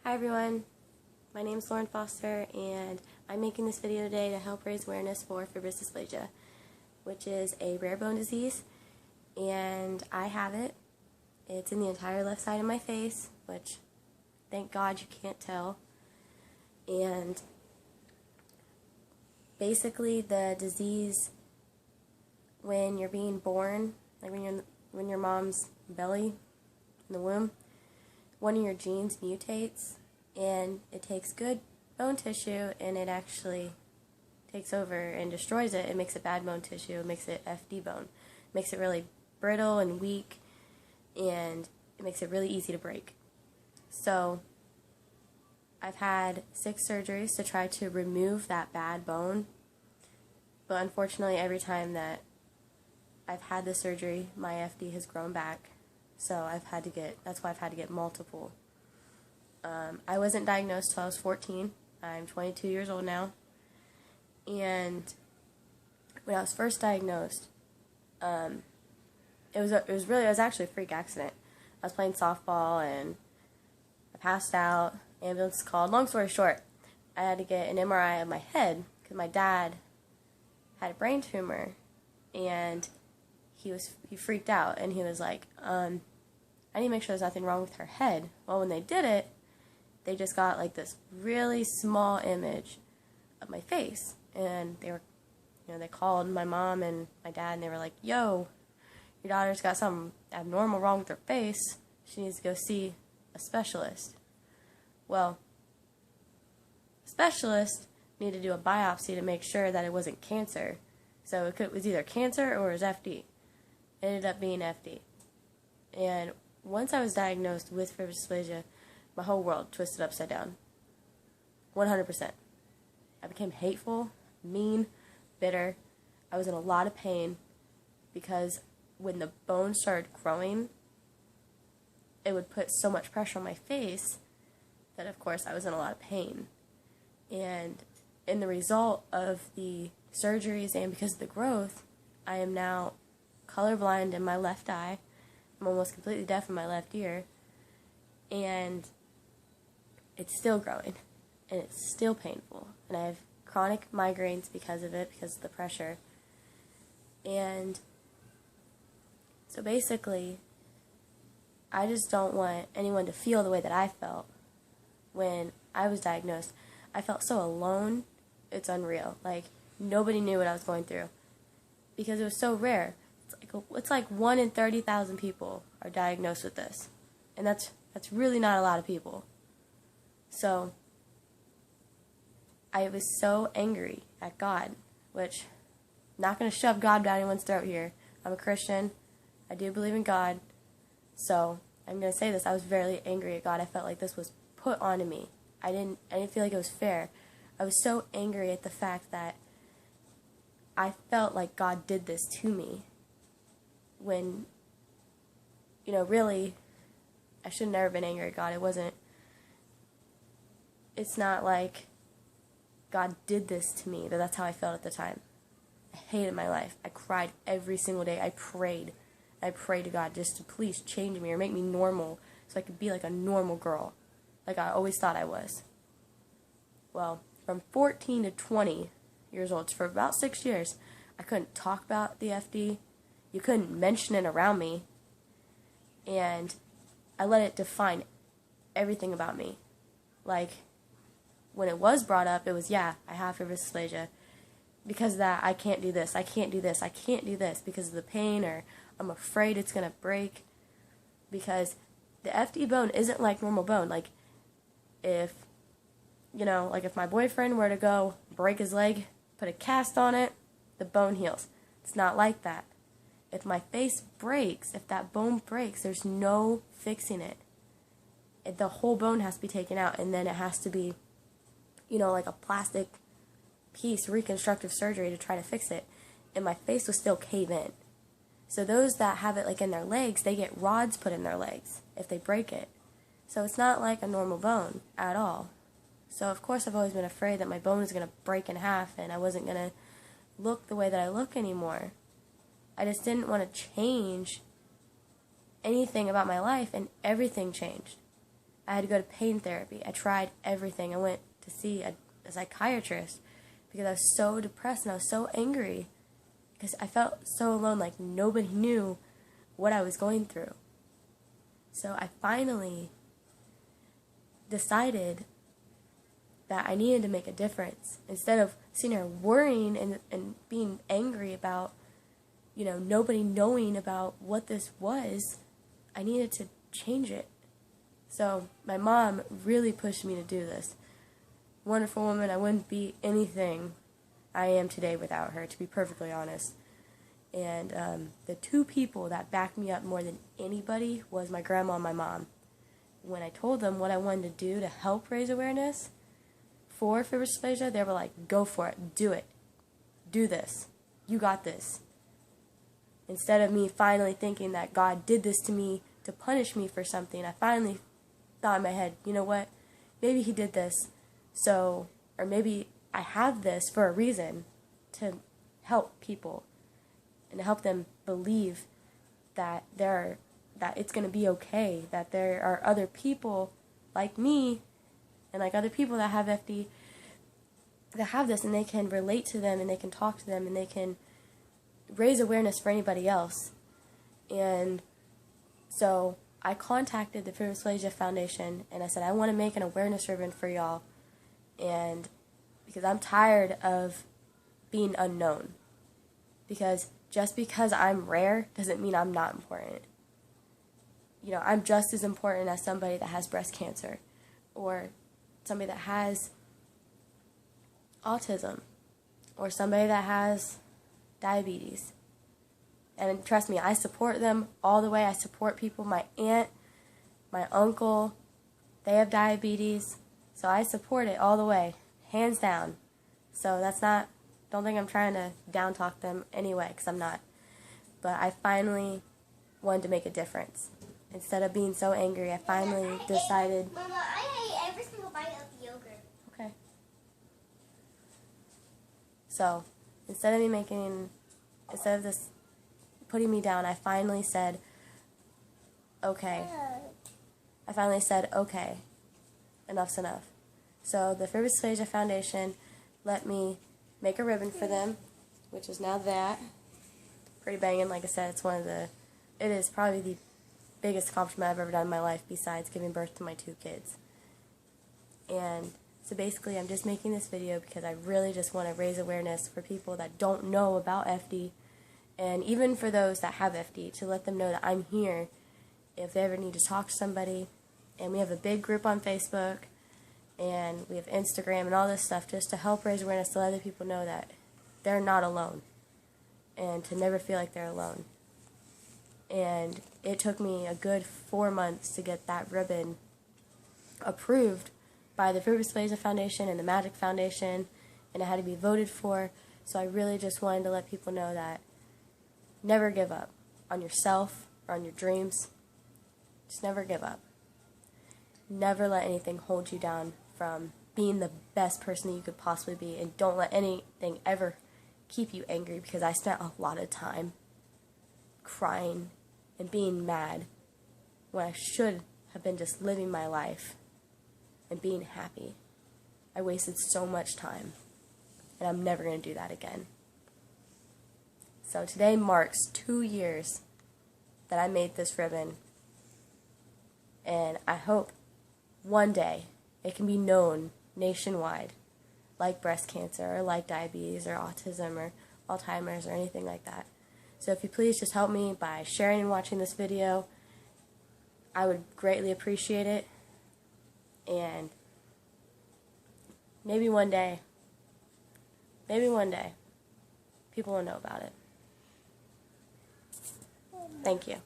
Hi everyone, my name is Lauren Foster and I'm making this video today to help raise awareness for fibrous dysplasia, which is a rare bone disease, and I have it. It's in the entire left side of my face, which thank God you can't tell. And basically the disease, when you're being born, like when your mom's belly, in the womb, one of your genes mutates and it takes good bone tissue and it actually takes over and destroys it. It makes it bad bone tissue. It makes it FD bone. It makes it really brittle and weak, and it makes it really easy to break. So I've had 6 surgeries to try to remove that bad bone, but unfortunately every time that I've had the surgery, my FD has grown back. So that's why I've had to get multiple. I wasn't diagnosed till I was 14. I'm 22 years old now. And when I was first diagnosed, it was actually a freak accident. I was playing softball and I passed out. Ambulance called. Long story short, I had to get an MRI of my head because my dad had a brain tumor, and he freaked out and he was like, I need to make sure there's nothing wrong with her head. Well, when they did it, they just got like this really small image of my face, and they called my mom and my dad and they were like, yo, your daughter's got something abnormal wrong with her face. She needs to go see a specialist. Well, the specialist needed to do a biopsy to make sure that it wasn't cancer. So it was either cancer or it was FD. It ended up being FD. And once I was diagnosed with fibrous dysplasia, my whole world twisted upside down. 100%. I became hateful, mean, bitter. I was in a lot of pain because when the bone started growing, it would put so much pressure on my face that, of course, I was in a lot of pain. And in the result of the surgeries and because of the growth, I am now colorblind in my left eye. I'm almost completely deaf in my left ear. And it's still growing. And it's still painful. And I have chronic migraines because of it, because of the pressure. And so basically, I just don't want anyone to feel the way that I felt when I was diagnosed. I felt so alone, it's unreal. Like, nobody knew what I was going through because it was so rare. It's like 1 in 30,000 people are diagnosed with this, and that's really not a lot of people. So I was so angry at God, which I'm not going to shove God down anyone's throat here. I'm a Christian. I do believe in God. So I'm going to say this. I was very angry at God. I felt like this was put onto me. I didn't feel like it was fair. I was so angry at the fact that I felt like God did this to me when, really, I should have never been angry at God. It's not like God did this to me, but that's how I felt at the time. I hated my life. I cried every single day. I prayed to God just to please change me or make me normal so I could be like a normal girl, like I always thought I was. Well, from 14 to 20 years old, for about 6 years, I couldn't talk about the FD. You couldn't mention it around me. And I let it define everything about me. Like, when it was brought up, it was, yeah, I have fibrous dysplasia. Because of that, I can't do this, I can't do this, I can't do this because of the pain, or I'm afraid it's going to break. Because the FD bone isn't like normal bone. Like, if my boyfriend were to go break his leg, put a cast on it, the bone heals. It's not like that. If my face breaks, if that bone breaks, there's no fixing it. The whole bone has to be taken out, and then it has to be, like a plastic piece, reconstructive surgery to try to fix it. And my face will still cave in. So those that have it like in their legs, they get rods put in their legs if they break it. So it's not like a normal bone at all. So of course I've always been afraid that my bone was going to break in half and I wasn't going to look the way that I look anymore. I just didn't want to change anything about my life, and everything changed. I had to go to pain therapy. I tried everything. I went to see a psychiatrist because I was so depressed and I was so angry because I felt so alone, like nobody knew what I was going through. So I finally decided that I needed to make a difference. Instead of sitting there worrying and being angry about, nobody knowing about what this was, I needed to change it. So my mom really pushed me to do this. Wonderful woman. I wouldn't be anything I am today without her, to be perfectly honest. And the two people that backed me up more than anybody was my grandma and my mom. When I told them what I wanted to do to help raise awareness for fibrous dysplasia, they were like, go for it, do it, do this, you got this. Instead of me finally thinking that God did this to me to punish me for something, I finally thought in my head, you know what, maybe he did this or maybe I have this for a reason, to help people and to help them believe that it's going to be okay, that there are other people like me and like other people that have FD that have this, and they can relate to them and they can talk to them and they can raise awareness for anybody else. And so I contacted the Fibrous Dysplasia Foundation and I said, I want to make an awareness ribbon for y'all, and because I'm tired of being unknown. Because just because I'm rare doesn't mean I'm not important. I'm just as important as somebody that has breast cancer or somebody that has autism or somebody that has diabetes. And trust me, I support them all the way. I support people. My aunt, my uncle, they have diabetes. So I support it all the way, hands down. So don't think I'm trying to down talk them anyway, because I'm not. But I finally wanted to make a difference. Instead of being so angry, I finally decided. Mama, I ate every single bite of the yogurt. Okay. So, instead of this putting me down, I finally said, okay. Enough's enough. So the Fibrous Dysplasia Foundation let me make a ribbon for them, which is now that. Pretty banging, like I said, it is probably the biggest accomplishment I've ever done in my life besides giving birth to my 2 kids. And so basically I'm just making this video because I really just want to raise awareness for people that don't know about FD, and even for those that have FD, to let them know that I'm here if they ever need to talk to somebody. And we have a big group on Facebook, and we have Instagram and all this stuff just to help raise awareness, to let other people know that they're not alone and to never feel like they're alone. And it took me a good 4 months to get that ribbon approved by the Fibrous Dysplasia Foundation and the Magic Foundation, and it had to be voted for. So I really just wanted to let people know that never give up on yourself or on your dreams. Just never give up. Never let anything hold you down from being the best person that you could possibly be, and don't let anything ever keep you angry, because I spent a lot of time crying and being mad when I should have been just living my life and being happy. I wasted so much time, and I'm never going to do that again. So today marks 2 years that I made this ribbon, and I hope one day it can be known nationwide, like breast cancer or like diabetes or autism or Alzheimer's or anything like that. So if you please just help me by sharing and watching this video, I would greatly appreciate it. And maybe one day, people will know about it. Thank you.